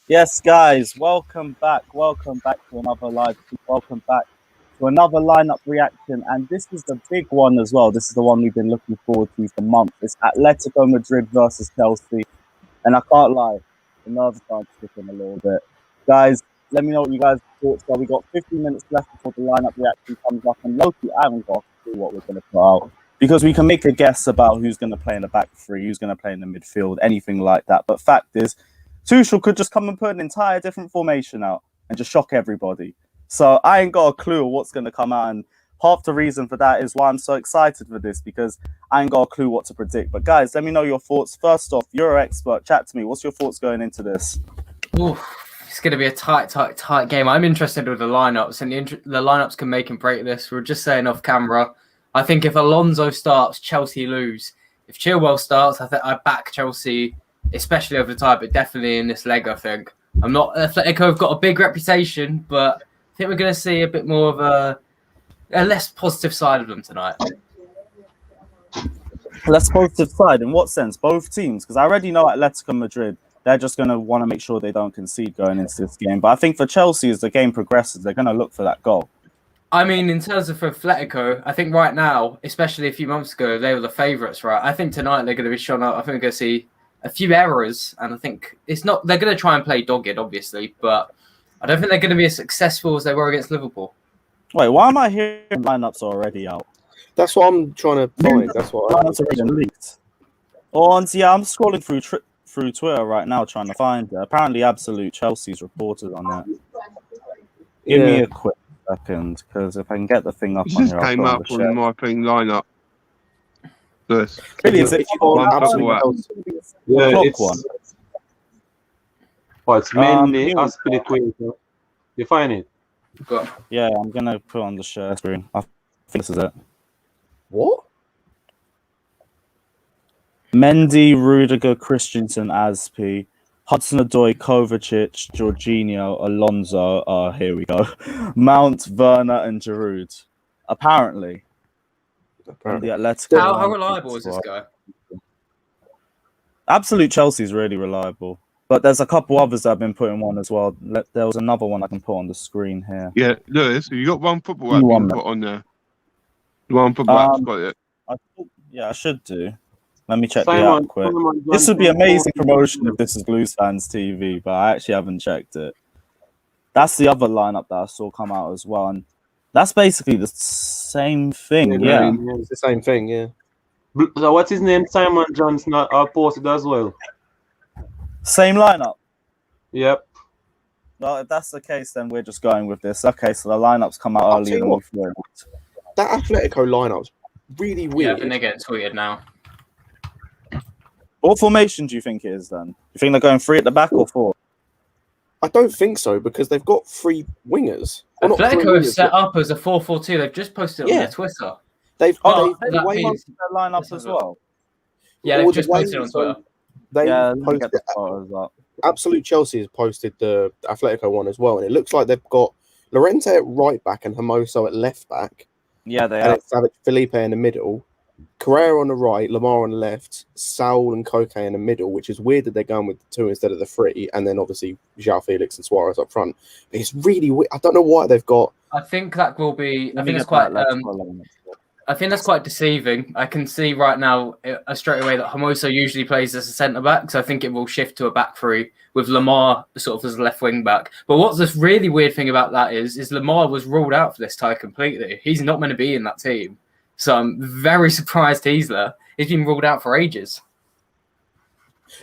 Yes, guys, welcome back. Welcome back to another live. Welcome back to another lineup reaction. And this is the big one as well. This is the one we've been looking forward to for months. It's Atletico Madrid versus Chelsea. And I can't lie, the nerves are sticking a little bit. Guys, let me know what you guys' thoughts are. We got 15 minutes left before the lineup reaction comes up. And Loki, I haven't got a clue what we're going to put out. Because we can make a guess about who's going to play in the back three, who's going to play in the midfield, anything like that. But fact is, Tuchel could just come and put an entire different formation out and just shock everybody. So I ain't got a clue of what's going to come out. And half the reason for that is why I'm so excited for this, because I ain't got a clue what to predict. But guys, let me know your thoughts. First off, Euroexpert, chat to me. What's your thoughts going into this? Ooh, it's going to be a tight game. I'm interested with the lineups, and the lineups can make and break this. We're just saying off camera. I think if Alonso starts, Chelsea lose. If Chilwell starts, I back Chelsea, especially over the time, but definitely in this leg, I think. Atletico have got a big reputation, but I think we're going to see a bit more of a less positive side of them tonight. Less positive side? In what sense? Both teams? Because I already know Atletico Madrid, they're just going to want to make sure they don't concede going into this game. But I think for Chelsea, as the game progresses, they're going to look for that goal. I mean, in terms of Atletico, I think right now, especially a few months ago, they were the favourites, right? I think tonight they're going to be shown up. I think we're going to see a few errors, and I think it's not. They're going to try and play dogged, obviously, but I don't think they're going to be as successful as they were against Liverpool. Wait, why am I hearing lineups already out? That's what I'm trying to find. That's what lineups already leaked. Oh, yeah, I'm scrolling through Twitter right now trying to find it. Apparently, Absolute Chelsea's reported on that. Give me a quick second, because if I can get the thing up on here, came up on my thing lineup. This really is it? Yeah, it's one. Oh, it's mainly Aspilicueta. You find it? Yeah, I'm gonna put on the share screen. I think this is it. What? Mendy, Rudiger, Christensen, Aspi, Hudson-Odoi, Kovacic, Jorginho, Alonso. Here we go. Mount, Werner, and Giroud. Apparently. The Atletico. How reliable is this guy? Absolute Chelsea is really reliable. But there's a couple others that have been putting one as well. There was another one I can put on the screen here. Yeah, Lewis, you got one football app you can put on there. One football app's got it. I should do. Let me check the app quick. This would be amazing promotion if this is Blues Fans TV, but I actually haven't checked it. That's the other lineup that I saw come out as well. And that's basically the same thing, yeah. It's the same thing, yeah. So what's his name? Simon Johnson posted as well. Same lineup? Yep. Well, if that's the case, then we're just going with this. Okay, so the lineups come out earlier than we thought. That Atletico lineup's really weird. Yeah, and they're getting tweeted now. What formation do you think it is then? You think they're going 3 at the back or 4? I don't think so, because they've got 3 wingers. Atletico is set up as a 4-4-2. They've just posted it on their Twitter. They've posted their lineup as well. Yeah, they've just posted on Twitter. Absolute Chelsea has posted the Atletico one as well, and it looks like they've got Llorente at right back and Hermoso at left back. Yeah, they have. Felipe in the middle, Carrera on the right, Lamar on the left, Saul and Koke in the middle, which is weird that they're going with the 2 instead of the 3, and then obviously João Felix and Suarez up front. But it's really weird. I don't know why they've got. I think that will be. I think it's quite. I think that's quite deceiving. I can see right now straight away that Hermoso usually plays as a centre back, so I think it will shift to a back 3 with Lamar sort of as a left wing back. But what's this really weird thing about that is Lamar was ruled out for this tie completely. He's not meant to be in that team. So I'm very surprised he's there. He's been ruled out for ages.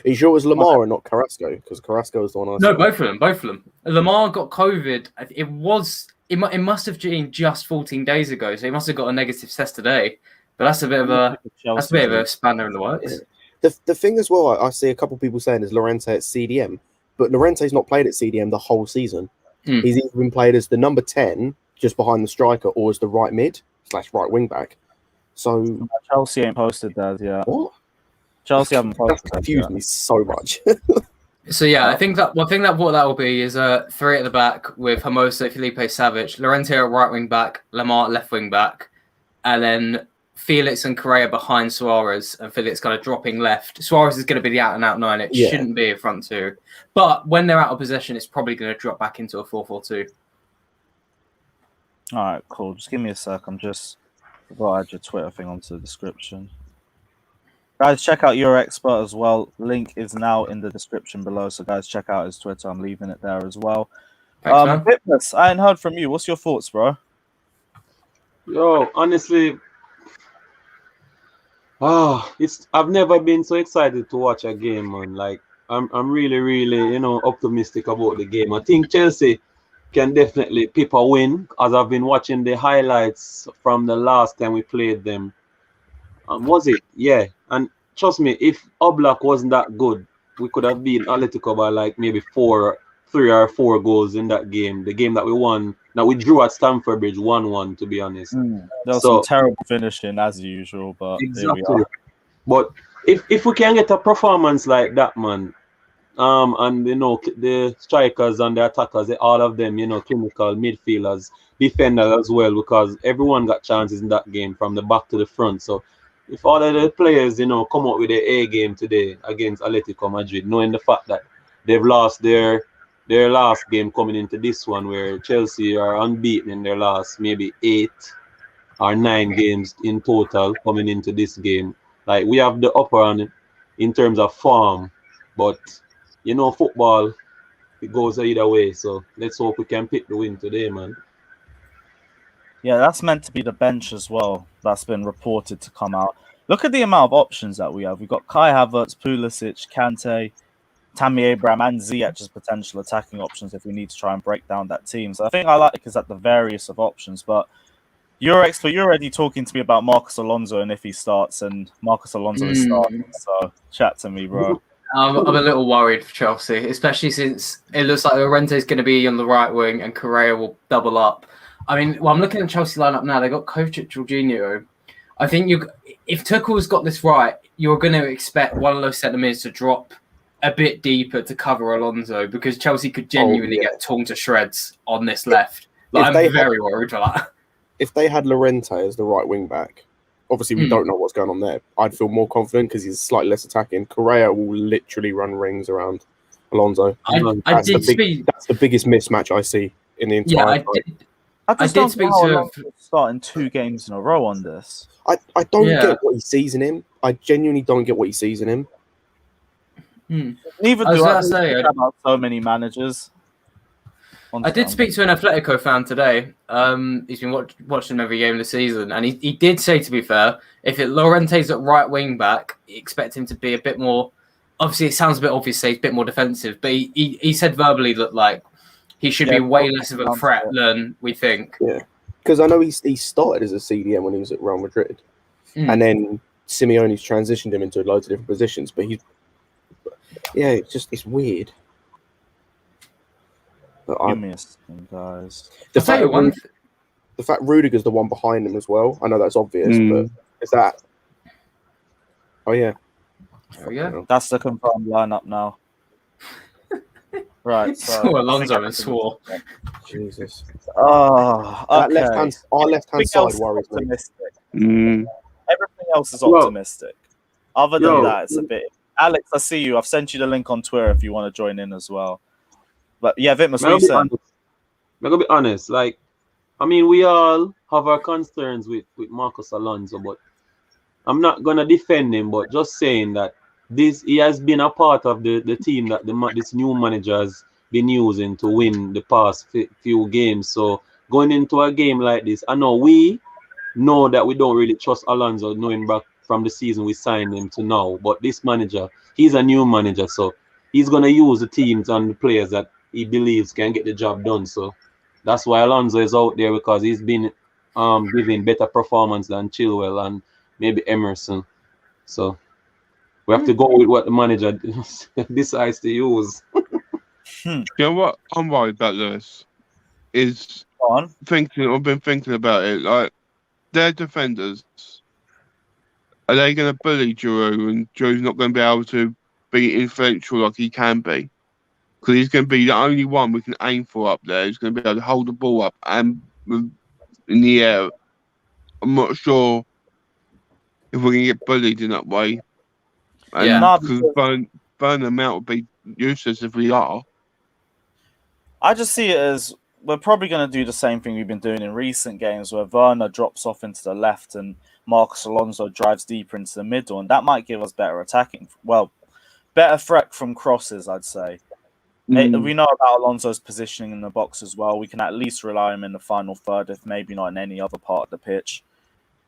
Are you sure it was Lamar and not Carrasco? Because Carrasco was the one I saw. No, both of them. Lamar got COVID. It must have been just 14 days ago, so he must have got a negative test today. But that's a bit of a spanner in the works. The thing as well, I see a couple of people saying is Llorente at CDM, but Llorente's not played at CDM the whole season. He's either been played as the number 10, just behind the striker, or as the right mid / right wing back. So Chelsea ain't posted that yet. What? Chelsea haven't posted that. Confused me so much. So yeah, I think that what that will be is 3 at the back with Hermoso, Felipe, Savic, Llorente at right wing back, Lamar at left wing back, and then Felix and Correa behind Suarez, and Felix kind of dropping left. Suarez is going to be the out-and-out 9. It shouldn't be a front 2. But when they're out of possession, it's probably going to drop back into a 4-4-2. All right, cool. Just give me a sec. I'm just forgot to add your Twitter thing onto the description. Guys, check out Euroexpert as well. Link is now in the description below. So, guys, check out his Twitter. I'm leaving it there as well. Thanks, man. Fitness, I ain't heard from you. What's your thoughts, bro? Yo, honestly, I've never been so excited to watch a game, man. Like, I'm really, really, optimistic about the game. I think Chelsea can definitely pick a win, as I've been watching the highlights from the last time we played them. Was it? Yeah. And trust me, if Oblak wasn't that good, we could have beaten Atletico by like maybe 3 or 4 goals in that game. The game that we won. Now we drew at Stamford Bridge 1-1, to be honest. There was some terrible finishing as usual, but exactly. Here we are. But if we can get a performance like that, man, and the strikers and the attackers, all of them, clinical midfielders, defenders as well, because everyone got chances in that game from the back to the front. So if all of the players, come up with their A game today against Atletico Madrid, knowing the fact that they've lost their last game coming into this one, where Chelsea are unbeaten in their last maybe 8 or 9 games in total coming into this game. Like, we have the upper hand in terms of form, but football, it goes either way. So let's hope we can pick the win today, man. Yeah, that's meant to be the bench as well. That's been reported to come out. Look at the amount of options that we have. We've got Kai Havertz, Pulisic, Kante, Tammy Abraham, and Ziyech as potential attacking options if we need to try and break down that team. So I think I like is at the various of options. But you're already talking to me about Marcos Alonso and if he starts, and Marcos Alonso is starting. So chat to me, bro. I'm a little worried for Chelsea, especially since it looks like Llorente is going to be on the right wing and Correa will double up. I mean, I'm looking at Chelsea lineup now. They got Kovacic, Jorginho. I think if Tuchel's got this right, you're going to expect one of those centre mids to drop a bit deeper to cover Alonso, because Chelsea could genuinely get torn to shreds on this left. Like, I'm very worried for that. If they had Llorente as the right wing back, obviously we don't know what's going on there. I'd feel more confident because he's slightly less attacking. Correa will literally run rings around Alonso. That's the biggest mismatch I see in the entire time. I did speak to starting 2 games in a row on this. I don't get what he sees in him. I genuinely don't get what he sees in him. Neither do I. About so many managers. I did speak to an Atletico fan today. He's been watching every game of the season, and he did say, to be fair, if Llorente's at right wing back, expect him to be a bit more. Obviously, it sounds a bit obvious, say he's a bit more defensive, but he said verbally that like he should be way less of a threat than we think. Yeah, because I know he started as a CDM when he was at Real Madrid, and then Simeone's transitioned him into loads of different positions. But it's weird. But Give me a second, guys. The fact Rudiger's the one behind him as well. I know that's obvious, but is that? Oh yeah. There we go. That's the confirmed lineup now. Right. So Alonso and swore. Jesus. Oh, okay. Our left-hand side worries me. Everything else is optimistic. Other than that, it's a bit. Alex, I see you. I've sent you the link on Twitter if you want to join in as well. But yeah, Vitmus, what are you saying? I'm gonna be honest. Like, I mean, we all have our concerns with Marcos Alonso, but I'm not gonna defend him. But just saying that he has been a part of the team that this new manager has been using to win the past few games. So going into a game like this, I know we know that we don't really trust Alonso, knowing back from the season we signed him to now. But this manager, he's a new manager, so he's gonna use the teams and the players that he believes can get the job done. So that's why Alonso is out there, because he's been giving better performance than Chilwell and maybe Emerson. So we have to go with what the manager decides to use. You know what I'm worried about, Lewis? Is I've been thinking about it. Like, their defenders, are they going to bully Giroud, and Giroud's not going to be able to be influential like he can be? Because he's going to be the only one we can aim for up there. He's going to be able to hold the ball up and in the air. I'm not sure if we can get bullied in that way. And Yeah. because burn them out would be useless if we are. I just see it as we're probably going to do the same thing we've been doing in recent games where Werner drops off into the left and Marcos Alonso drives deeper into the middle, and that might give us better threat from crosses, I'd say. We know about Alonso's positioning in the box as well. We can at least rely on him in the final third, if maybe not in any other part of the pitch.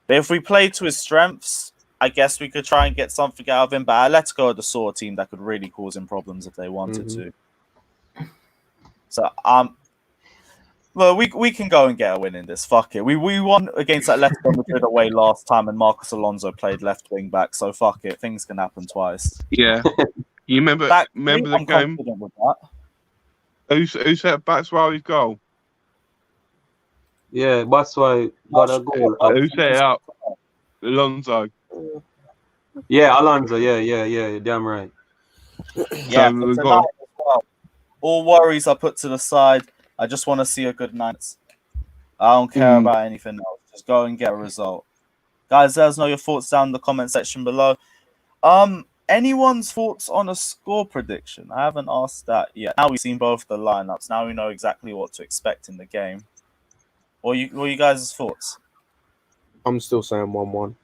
But if we play to his strengths, I guess we could try and get something out of him. But Atletico are the sort of team that could really cause him problems if they wanted to. So, well, we can go and get a win in this. Fuck it. We won against Atletico Madrid away last time, and Marcos Alonso played left wing back. So fuck it. Things can happen twice. Yeah. You remember the game? With that. Who set Batshuayi's goal? Yeah, Batshuayi got a goal. Who set it up? Alonso. Yeah, Alonso. Yeah. Damn right. Yeah, so tonight as well. All worries are put to the side. I just want to see a good night. I don't care about anything else. Just go and get a result. Guys, let us know your thoughts down in the comment section below. Anyone's thoughts on a score prediction? I haven't asked that yet. Now we've seen both the lineups. Now we know exactly what to expect in the game. What are you guys' thoughts? I'm still saying 1-1.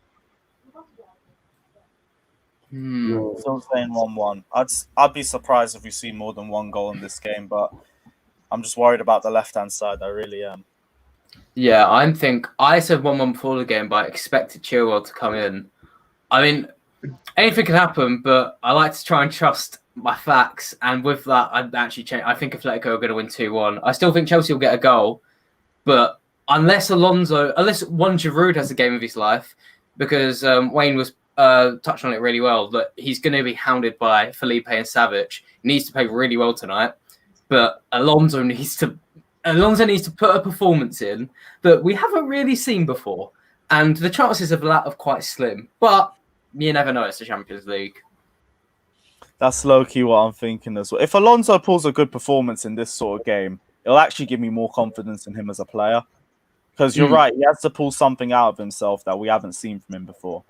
Still saying 1-1. I'd be surprised if we see more than one goal in this game, but I'm just worried about the left-hand side. I really am. Yeah, I said 1-1 before the game, but I expected Chilwell to come in. I mean, anything can happen, but I like to try and trust my facts. And with that, I'd actually change. I think Atletico are going to win 2-1. I still think Chelsea will get a goal, but unless one Giroud has a game of his life, because Wayne was touched on it really well, that he's going to be hounded by Felipe and Savic. He needs to play really well tonight, but Alonso needs to put a performance in that we haven't really seen before, and the chances of that are quite slim. But you never know; it's the Champions League. That's low-key what I'm thinking as well. If Alonso pulls a good performance in this sort of game, it'll actually give me more confidence in him as a player. Because you're right, he has to pull something out of himself that we haven't seen from him before.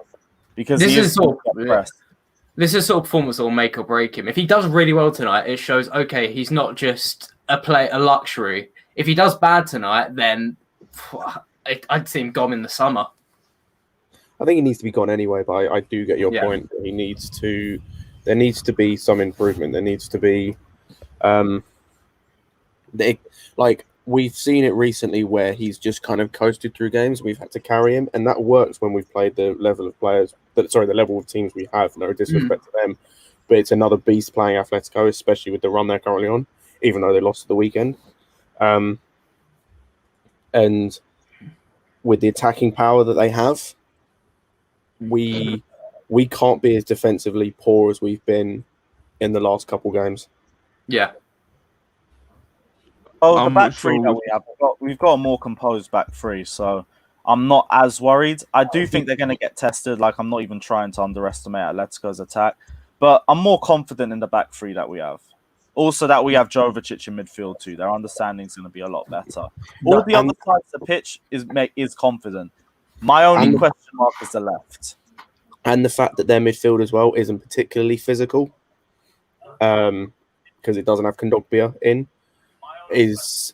Because this is sort of performance that will make or break him. If he does really well tonight, it shows, okay, he's not just a luxury. If he does bad tonight, then I'd see him gone in the summer. I think he needs to be gone anyway, but I do get your point. There needs to be some improvement. There needs to be, we've seen it recently where he's just kind of coasted through games. We've had to carry him, and that works when we've played the level of teams we have. No disrespect to them, but it's another beast playing Atletico, especially with the run they're currently on, even though they lost at the weekend. And with the attacking power that they have, we can't be as defensively poor as we've been in the last couple games. Yeah. Oh, the back three that we have, we've got a more composed back three, so I'm not as worried. I do think they're going to get tested. I'm not even trying to underestimate Atletico's attack, but I'm more confident in the back three that we have. Also, that we have Jovic in midfield too. Their understanding is going to be a lot better. All the other sides of the pitch is confident. My only question mark is the left. And the fact that their midfield as well isn't particularly physical, because it doesn't have Kondogbia in, is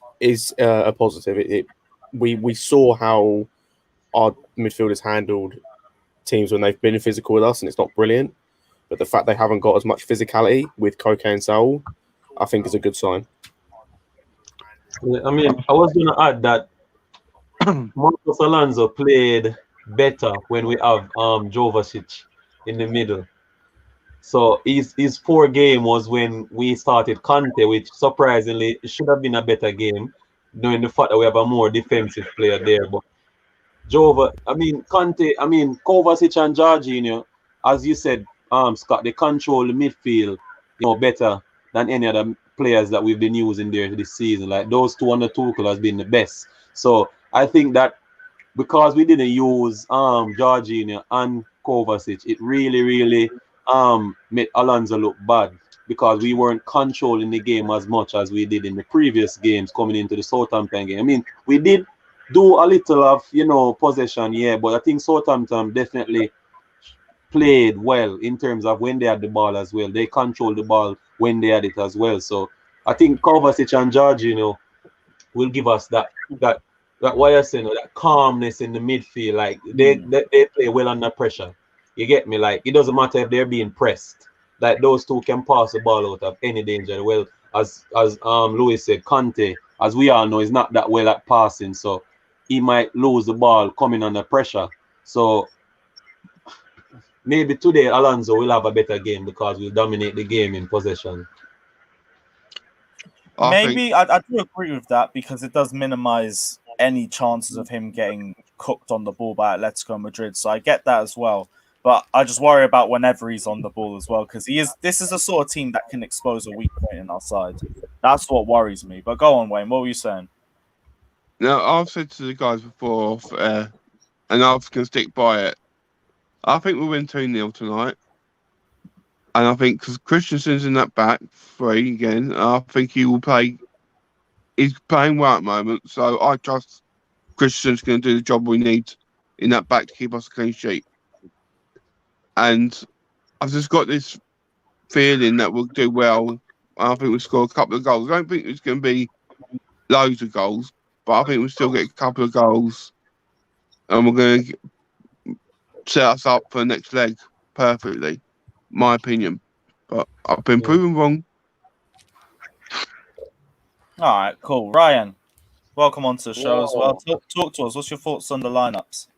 a positive. We saw how our midfielders handled teams when they've been physical with us, and it's not brilliant. But the fact they haven't got as much physicality with Koke and Saul, I think is a good sign. I mean, I was going to add that Marcos Alonso played better when we have Jovic in the middle. So his poor game was when we started Conte, which surprisingly it should have been a better game, knowing the fact that we have a more defensive player there. But Kovacic and Jorginho, as you said, Scott, they control the midfield, better than any other players that we've been using there this season. Like those two on the Tuchel has been the best. So I think that because we didn't use Jorginho and Kovacic, it really made Alonso look bad because we weren't controlling the game as much as we did in the previous games coming into the Southampton game. I mean, we did do a little of, possession, but I think Southampton definitely played well in terms of when they had the ball as well. They controlled the ball when they had it as well. So I think Kovacic and Jorginho will give us that what you're saying, that calmness in the midfield. Like they play well under pressure. You get me? Like it doesn't matter if they're being pressed. Like those two can pass the ball out of any danger. Well, as Louis said, Conte, as we all know, is not that well at passing, so he might lose the ball coming under pressure. So maybe today Alonso will have a better game because we'll dominate the game in possession. Maybe I do agree with that because it does minimize any chances of him getting cooked on the ball by Atletico Madrid. So I get that as well. But I just worry about whenever he's on the ball as well because this is the sort of team that can expose a weak point in our side. That's what worries me. But go on, Wayne. What were you saying? Now, I've said to the guys before, and I was going to stick by it. I think we'll win 2-0 tonight. And I think because Christensen's in that back three again, I think he will play. He's playing well at the moment, so I trust Christensen's going to do the job we need in that back to keep us a clean sheet. And I've just got this feeling that we'll do well. I think we'll score a couple of goals. I don't think it's going to be loads of goals, but I think we'll still get a couple of goals. And we're going to set us up for the next leg perfectly. My opinion, but I've been proven wrong. All right, cool. Ryan, welcome onto the show as well. Talk to us. What's your thoughts on the lineups?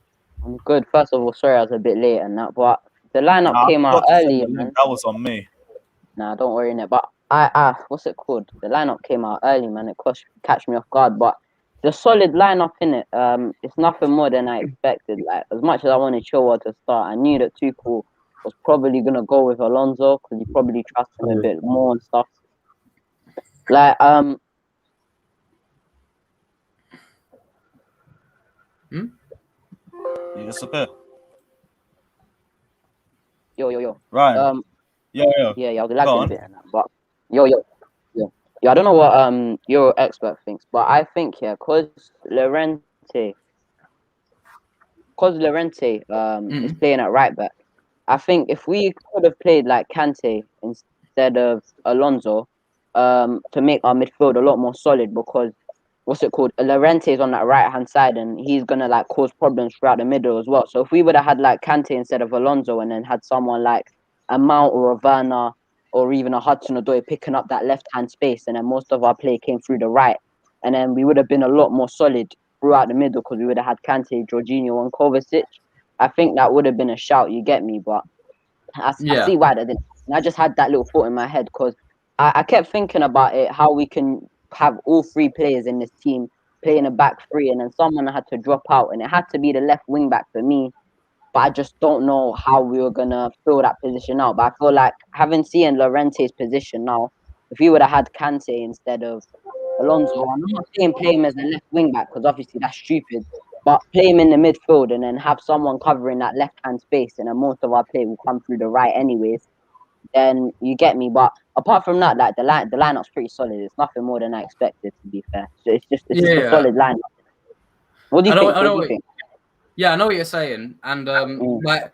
I'm good. First of all, sorry I was a bit late and that, but the lineup came out early, man. That was on me. Nah, don't worry in it. But what's it called? The lineup came out early, man. It catch me off guard, but the solid lineup in it. It's nothing more than I expected. Like as much as I wanted Chilwell to start, I knew that Tuchel was probably gonna go with Alonso because he probably trusts him a bit more and stuff. Like You disappear. Yo. Ryan. Yeah, I was lagging a bit in that, but yo. I don't know what Euroexpert thinks, but I think cause Llorente is playing at right back. I think if we could have played like Kante instead of Alonso, to make our midfield a lot more solid, because Llorente is on that right hand side and he's gonna like cause problems throughout the middle as well. So if we would have had like Kante instead of Alonso and then had someone like a Mount or a Werner or even a Hudson-Odoi picking up that left hand space, and then most of our play came through the right, and then we would have been a lot more solid throughout the middle because we would have had Kante, Jorginho, and Kovacic. I think that would have been a shout. You get me? But I see why they didn't. And I just had that little thought in my head because I kept thinking about it, how we can have all three players in this team playing a back three, and then someone had to drop out, and it had to be the left wing back for me. But I just don't know how we were gonna fill that position out. But I feel like having seen Llorente's position now, if we would have had Kante instead of Alonso, I'm not saying play him as a left wing back because obviously that's stupid. But play him in the midfield and then have someone covering that left hand space, and then most of our play will come through the right anyways. Then you get me. But apart from that, like the lineup's pretty solid. It's nothing more than I expected, to be fair. So it's just a solid lineup. What do you think? Yeah, I know what you're saying, and like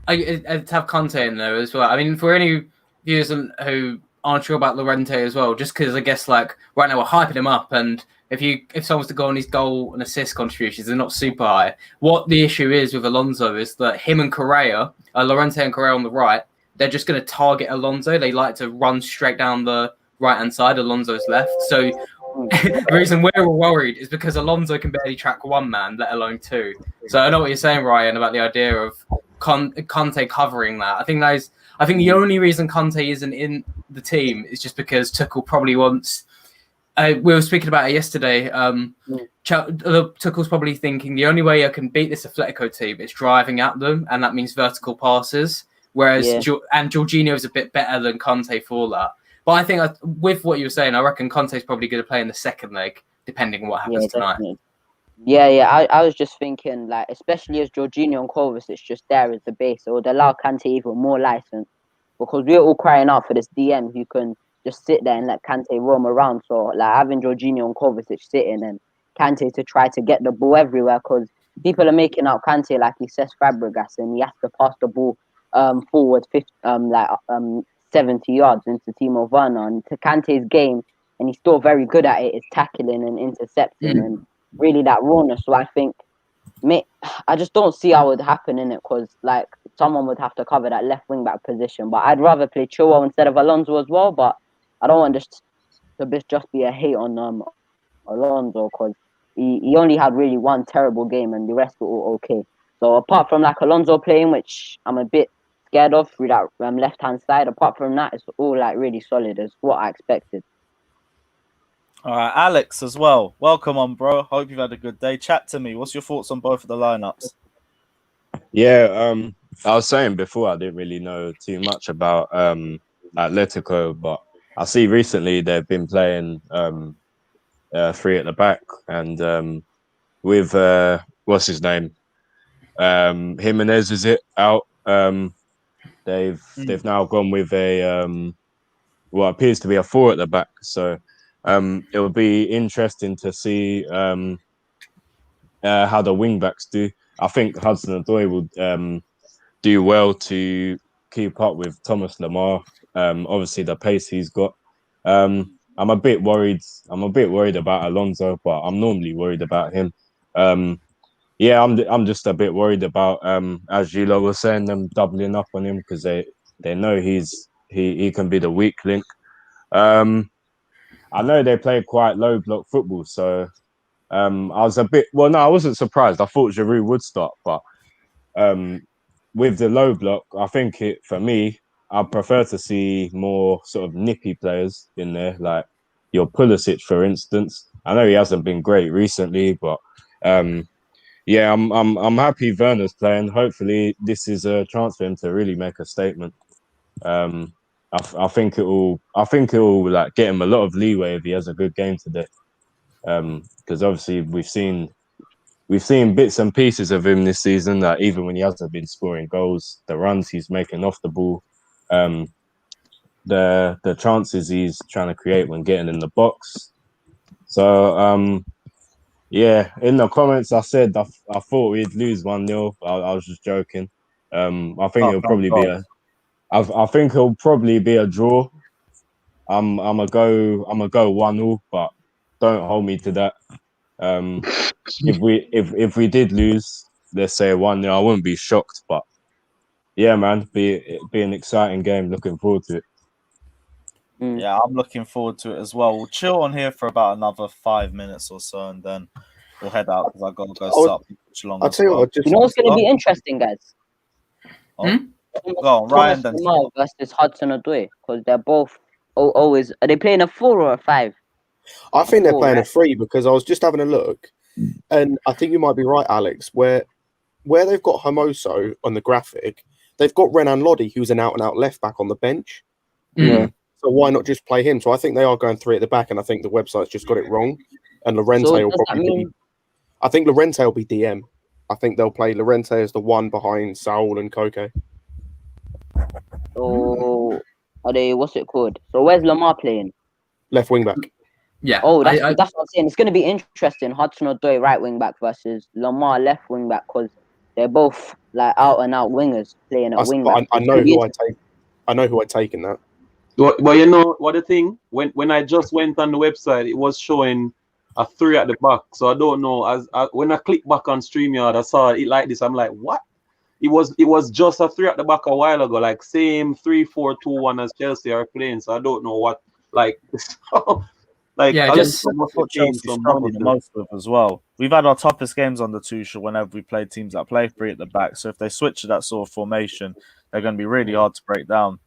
I have Conte in there as well. I mean, for any viewers who aren't sure about Llorente as well, just because I guess like right now we're hyping him up, and if someone's to go on his goal and assist contributions, they're not super high. What the issue is with Alonso is that him and Correa, Llorente and Correa on the right, they're just going to target Alonso. They like to run straight down the right-hand side, Alonso's left. So the reason we're all worried is because Alonso can barely track one man, let alone two. So I know what you're saying, Ryan, about the idea of Conte covering that. I think the only reason Conte isn't in the team is just because Tuchel probably wants. We were speaking about it yesterday. Tuchel's probably thinking the only way I can beat this Atletico team is driving at them, and that means vertical passes. Whereas and Jorginho is a bit better than Conte for that. But I think with what you were saying, I reckon Conte's probably going to play in the second leg, depending on what happens tonight. Yeah. I was just thinking, like, especially as Jorginho and Kovacic just there as the base, it would allow Kante even more license, because we're all crying out for this DM who can just sit there and let Kante roam around. So, like, having Jorginho and Kovacic sitting and Kante to try to get the ball everywhere, because people are making out Kante like he's Cesc Fabregas and he has to pass the ball forward 50, 70 yards into Timo Werner. And to Kante's game, and he's still very good at it, is tackling and intercepting and really that rawness. So I think, I just don't see how it would happen in it, because like someone would have to cover that left wing back position. But I'd rather play Chilwell instead of Alonso as well. But I don't want this to just be a hate on Alonso, because he only had really one terrible game and the rest were all okay. So apart from like Alonso playing, which I'm a bit scared of through that left hand side, apart from that, it's all like really solid. It's what I expected. All right, Alex as well. Welcome on, bro. Hope you've had a good day. Chat to me. What's your thoughts on both of the lineups? Yeah, I was saying before I didn't really know too much about Atletico, but I see recently they've been playing three at the back, and with what's his name, Jimenez, is it out? They've now gone with a what appears to be a four at the back. So it will be interesting to see how the wing backs do. I think Hudson-Odoi will do well to keep up with Thomas Lemar. Obviously, the pace he's got. I'm a bit worried. I'm a bit worried about Alonso, but I'm normally worried about him. Yeah, I'm just a bit worried about as Gilo was saying, them doubling up on him because they know he can be the weak link. I know they play quite low block football, so I was a bit no, I wasn't surprised. I thought Giroud would start, but with the low block, I think for me, I prefer to see more sort of nippy players in there, like your Pulisic, for instance. I know he hasn't been great recently, but yeah, I'm happy Werner's playing. Hopefully, this is a chance for him to really make a statement. I think it will like get him a lot of leeway if he has a good game today. Because obviously we've seen bits and pieces of him this season that even when he hasn't been scoring goals, the runs he's making off the ball, the chances he's trying to create when getting in the box. So yeah, in the comments I said I thought we'd lose 1-0. I was just joking. I think it'll probably be I think it'll probably be a draw. I'm gonna go 1-0, but don't hold me to that. If we did lose, let's say 1-0, I wouldn't be shocked. But yeah, man, be an exciting game. Looking forward to it. Yeah, I'm looking forward to it as well. We'll chill on here for about another 5 minutes or so, and then we'll head out because I gotta go start. I'll tell you what. You know what's gonna be interesting, guys? Go on, Ryan. Then versus Hudson-Odoi, because they're both always. Are they playing a 4 or a 5? I think they're playing a 3 because I was just having a look, and I think you might be right, Alex. Where they've got Hermoso on the graphic, they've got Renan Lodi, who's an out-and-out left back on the bench. Yeah. So why not just play him? So I think they are going 3 at the back, and I think the website's just got it wrong. And Llorente will probably I think Llorente will be DM. I think they'll play Llorente as the one behind Saul and Koke. So are they? What's it called? So where's Lamar playing? Left wing back. Yeah. Oh, that's what I'm saying. It's going to be interesting. Hudson-Odoi right wing back versus Lamar left wing back, because they're both like out and out wingers playing at wing back. I know who I take. I know who I take in that. Well, you know what the thing? When I just went on the website, it was showing a 3 at the back. So I don't know. When I clicked back on StreamYard, I saw it like this. I'm like, what? It was just a 3 at the back a while ago, like same 3-4-2-1 as Chelsea are playing. So I don't know what like. Like, yeah, just what Chelsea struggled the most with as well. We've had our toughest games on the Tuchel whenever we played teams that play 3 at the back. So if they switch to that sort of formation, they're going to be really hard to break down.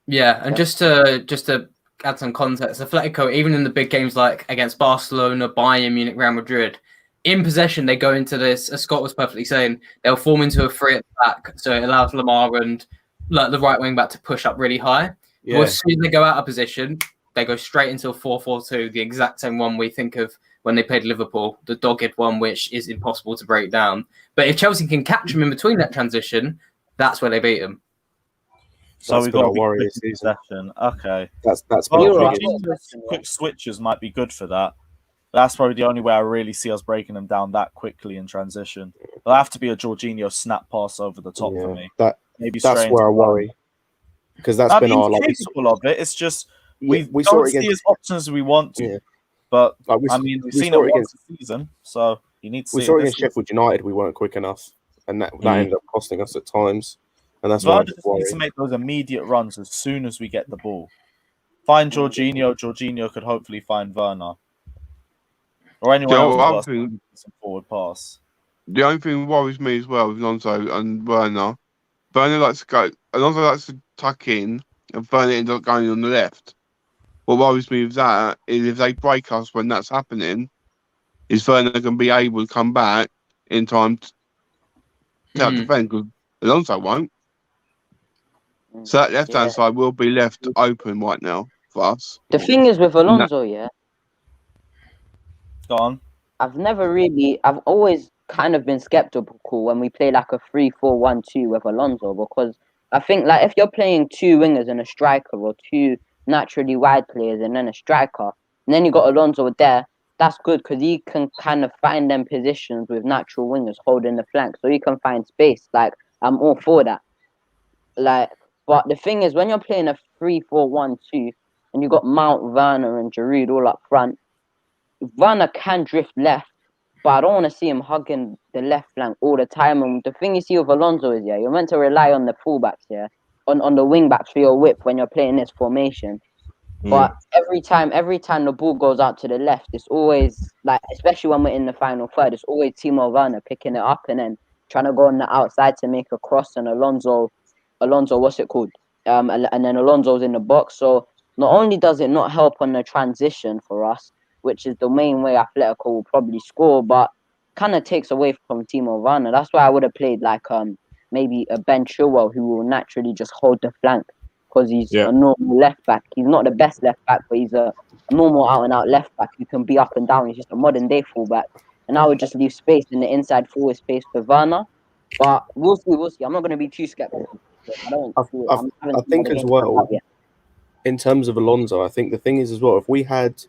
Yeah, and just to add some context, Atletico, even in the big games like against Barcelona, Bayern Munich, Real Madrid, in possession they go into this, as Scott was perfectly saying, they'll form into a 3 at the back, so it allows Lamar and like the right wing back to push up really high. Yeah. Well, as soon as they go out of position, they go straight into a 4-4-2, the exact same one we think of when they played Liverpool, the dogged one, which is impossible to break down. But if Chelsea can catch them in between that transition, that's where they beat them. So we've got Warriors season. Okay. That's quick switches might be good for that. That's probably the only way I really see us breaking them down that quickly in transition. It'll have to be a Jorginho snap pass over the top for me. maybe that's straight where I into worry, because that's been our he's capable of it. It's just we saw don't it against, see as options as we want to. yeah. But Like I mean, we've we seen saw it it once against, this season, so you need to we see saw it it this against season. Sheffield United. We weren't quick enough, and that ended up costing us at times. And that's why Werner I'm just just needs to worried. make those immediate runs as soon as we get the ball. Find Jorginho. Jorginho could hopefully find Werner. Or anyone else got some forward pass. The only thing that worries me as well with Alonso and Werner. Werner likes to go. Alonso likes to tuck in, and Werner ends up going on the left. What worries me with that is if they break us when that's happening, is Werner going to be able to come back in time to help defend? Because Alonso won't. So that left-hand side will be left open right now for us. The thing is with Alonso, yeah. Go on. I've always kind of been skeptical when we play like a 3-4-1-2 with Alonso, because I think like if you're playing two wingers and a striker, or two naturally wide players and then a striker, and then you got Alonso there, that's good because he can kind of find them positions with natural wingers holding the flank, so he can find space. Like, I'm all for that. Like, but the thing is, when you're playing a 3-4-1-2 and you got Mount, Werner, and Giroud all up front, Werner can drift left, but I don't want to see him hugging the left flank all the time. And the thing you see with Alonso is, yeah, you're meant to rely on the fullbacks, yeah, on the wing backs for your whip when you're playing this formation. But every time the ball goes out to the left, it's always like, especially when we're in the final third, it's always Timo Werner picking it up and then trying to go on the outside to make a cross, and Alonso, what's it called? And then Alonso's in the box. So not only does it not help on the transition for us, which is the main way Atletico will probably score, but kind of takes away from Timo Werner. That's why I would have played like maybe a Ben Chilwell, who will naturally just hold the flank, because he's a normal left back. He's not the best left back, but he's a normal out and out left back who can be up and down. He's just a modern day fullback. And I would just leave space in the inside forward space for Werner. But we'll see. I'm not going to be too skeptical. I think as well, in terms of Alonso, I think the thing is as well, if we had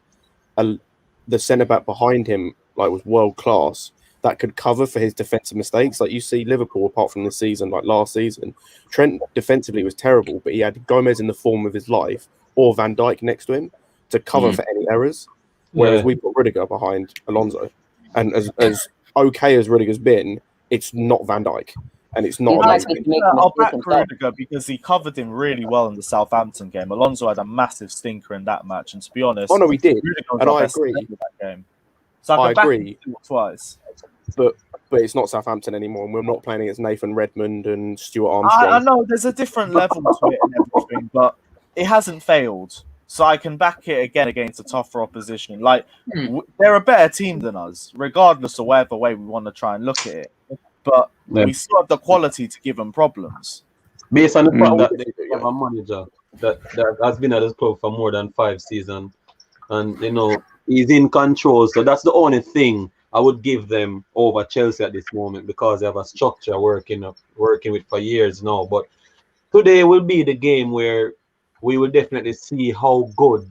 the centre back behind him like was world class, that could cover for his defensive mistakes. Like you see Liverpool, apart from this season, like last season, Trent defensively was terrible, but he had Gomez in the form of his life or Van Dijk next to him to cover for any errors. Whereas we put Rudiger behind Alonso, and as okay as Rudiger's been, it's not Van Dijk, and it's not amazing. I'll back Rudiger because he covered him really well in the Southampton game. Alonso had a massive stinker in that match, and to be honest, oh no, he did, and I agree with that game. So I agree twice. But it's not Southampton anymore, and we're not playing against Nathan Redmond and Stuart Armstrong. I know there's a different level to it and everything, but it hasn't failed. So I can back it again against a tougher opposition. Like, they're a better team than us, regardless of whatever way we want to try and look at it. But we still have the quality to give them problems. Based on the fact that they have a manager that has been at this club for more than 5 seasons, and he's in control. So that's the only thing I would give them over Chelsea at this moment, because they have a structure working with for years now. But today will be the game where we will definitely see how good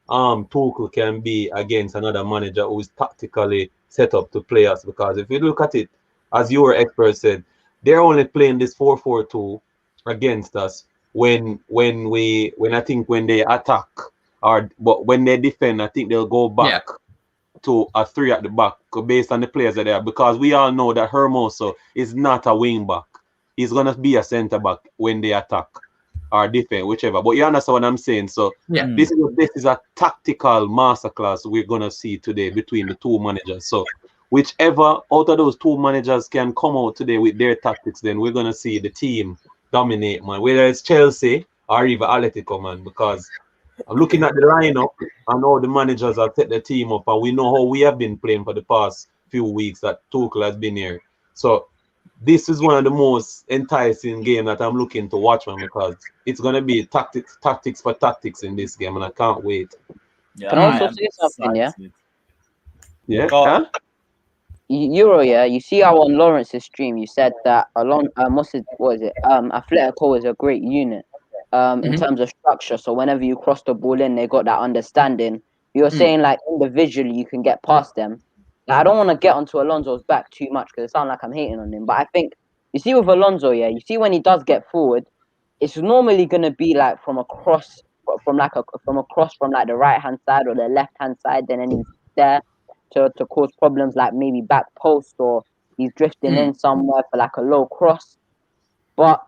Tuchel can be against another manager who is tactically set up to play us. Because if you look at it, as your expert said, they're only playing this 4-4-2 against us when I think when they attack, but when they defend, I think they'll go back to a 3 at the back based on the players that they are, because we all know that Hermoso is not a wing back. He's gonna be a centre back when they attack or defend, whichever. But you understand what I'm saying? So this is a tactical masterclass we're gonna see today between the two managers. So whichever out of those two managers can come out today with their tactics, then we're gonna see the team dominate, man. Whether it's Chelsea or even Atletico, man, because I'm looking at the lineup and how the managers have set the team up, and we know how we have been playing for the past few weeks that Tuchel has been here. So this is one of the most enticing games that I'm looking to watch, man, because it's gonna be tactics for tactics in this game, and I can't wait. Yeah, can I also say something? Yeah. Euro, you see how on Lawrence's stream you said that Atletico is a great unit. In terms of structure, so whenever you cross the ball in, they got that understanding. You're saying like individually you can get past them. Like, I don't want to get onto Alonso's back too much because it sounds like I'm hating on him, but I think you see with Alonso, yeah, you see when he does get forward, it's normally gonna be like from a cross from like the right hand side or the left hand side, then he's there to cause problems like maybe back post or he's drifting in somewhere for like a low cross. But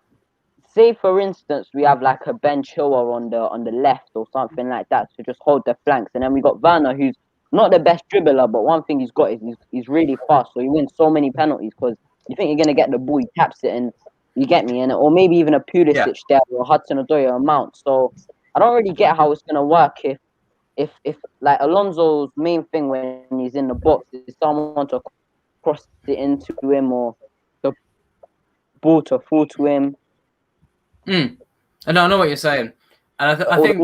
say for instance we have like a Ben Chilwell on the left or something like that to just hold the flanks, and then we got Werner who's not the best dribbler, but one thing he's got is he's really fast, so he wins so many penalties because you think you're gonna get the ball, he taps it, and you get me, and or maybe even a Pulisic there or Hudson-Odoi or Mount. So I don't really get how it's gonna work if like Alonso's main thing when he's in the box is someone to cross it into him or the ball to fall to him. And I know what you're saying, and I think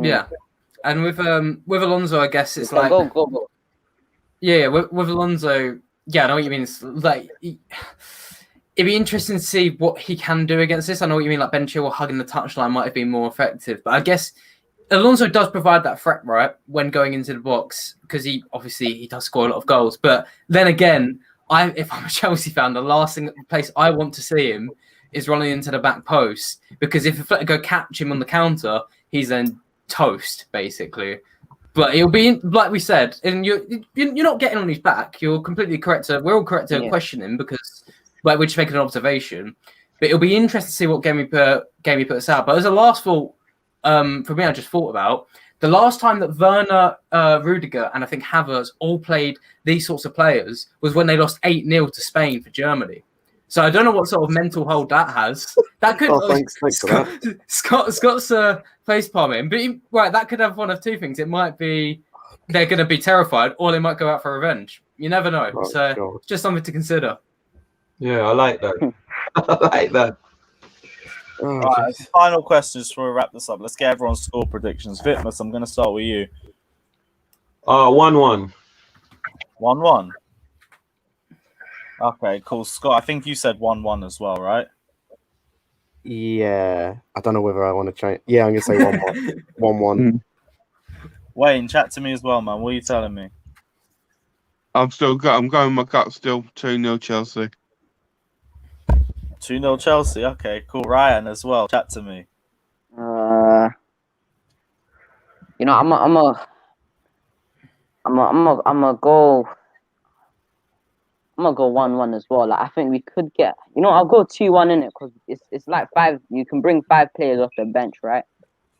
yeah, and with Alonso, I guess it's like go. Yeah, with Alonso, yeah, I know what you mean. It's like it'd be interesting to see what he can do against this. I know what you mean, like Ben Chilwell hugging the touchline might have been more effective, but I guess Alonso does provide that threat, right, when going into the box, because he does score a lot of goals. But then again, if I'm a Chelsea fan, the last place I want to see him is running into the back post, because if Atletico catch him on the counter, he's then toast, basically. But it'll be like we said, and you're not getting on his back. You're completely correct. We're all correct to question him because we're just making an observation. But it'll be interesting to see what game he put us out. But as a last thought, for me, I just thought about the last time that Werner, Rudiger, and I think Havertz all played these sorts of players was when they lost 8-0 to Spain for Germany. So I don't know what sort of mental hold that has. That could thanks for that. Scott's face palming, but that could have one of two things. It might be they're going to be terrified, or they might go out for revenge. You never know. It's just something to consider. Yeah, I like that. I like that. Right, final questions before we wrap this up. Let's get everyone's score predictions. Vitmus, I'm going to start with you. 1-1. 1-1. Okay, cool. Scott, I think you said 1-1 as well, right? Yeah. I don't know whether I want to change. Yeah, I'm going to say 1-1. 1-1. Wayne, chat to me as well, man. What are you telling me? I'm going my gut still. 2-0 Chelsea. 2-0 Chelsea. Okay, cool. Ryan as well. Chat to me. I'm gonna go 1-1 as well. Like I think we could get, I'll go 2-1 in it because it's like 5. You can bring 5 players off the bench, right?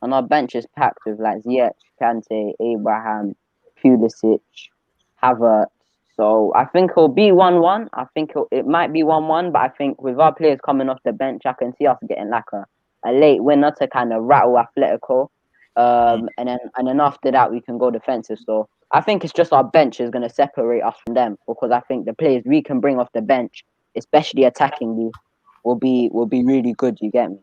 And our bench is packed with like Ziyech, Kante, Abraham, Pulisic, Havertz. So I think it'll be 1-1. I think it might be 1-1, but I think with our players coming off the bench, I can see us getting like a late winner to kind of rattle Atletico. And then after that we can go defensive. So I think it's just our bench is going to separate us from them, because I think the players we can bring off the bench, especially attackingly, will be really good. You get me?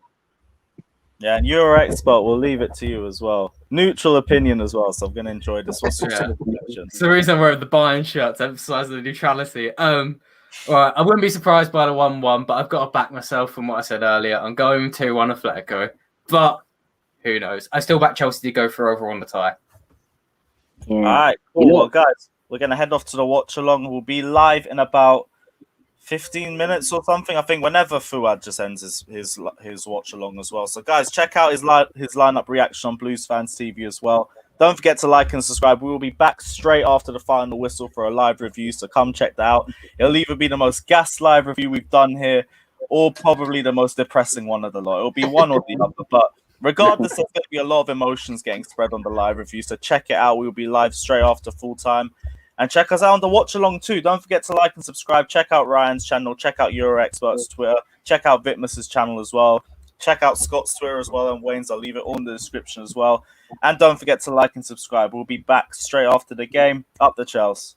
Yeah, and Euroexpert, we'll leave it to you as well. Neutral opinion as well, so I'm going to enjoy this one. It's the reason I'm wearing the Bayern shirt to emphasise the neutrality. All right, I wouldn't be surprised by the 1-1, but I've got to back myself from what I said earlier. I'm going 2-1 Atletico, but who knows? I still back Chelsea to go for over on the tie. Yeah. All right, cool. Well, guys, we're going to head off to the watch along. We'll be live in about 15 minutes or something. I think whenever Fuad just ends his watch along as well. So, guys, check out his lineup reaction on Blues Fans TV as well. Don't forget to like and subscribe. We will be back straight after the final whistle for a live review, so come check that out. It'll either be the most gas live review we've done here, or probably the most depressing one of the lot. It'll be one or the other, but regardless, there's going to be a lot of emotions getting spread on the live review, so check it out. We'll be live straight after full time. And check us out on the watch along too. Don't forget to like and subscribe. Check out Ryan's channel. Check out Euroexpert's Twitter. Check out Vitmus's channel as well. Check out Scott's Twitter as well and Wayne's. I'll leave it all in the description as well. And don't forget to like and subscribe. We'll be back straight after the game. Up the Chelsea.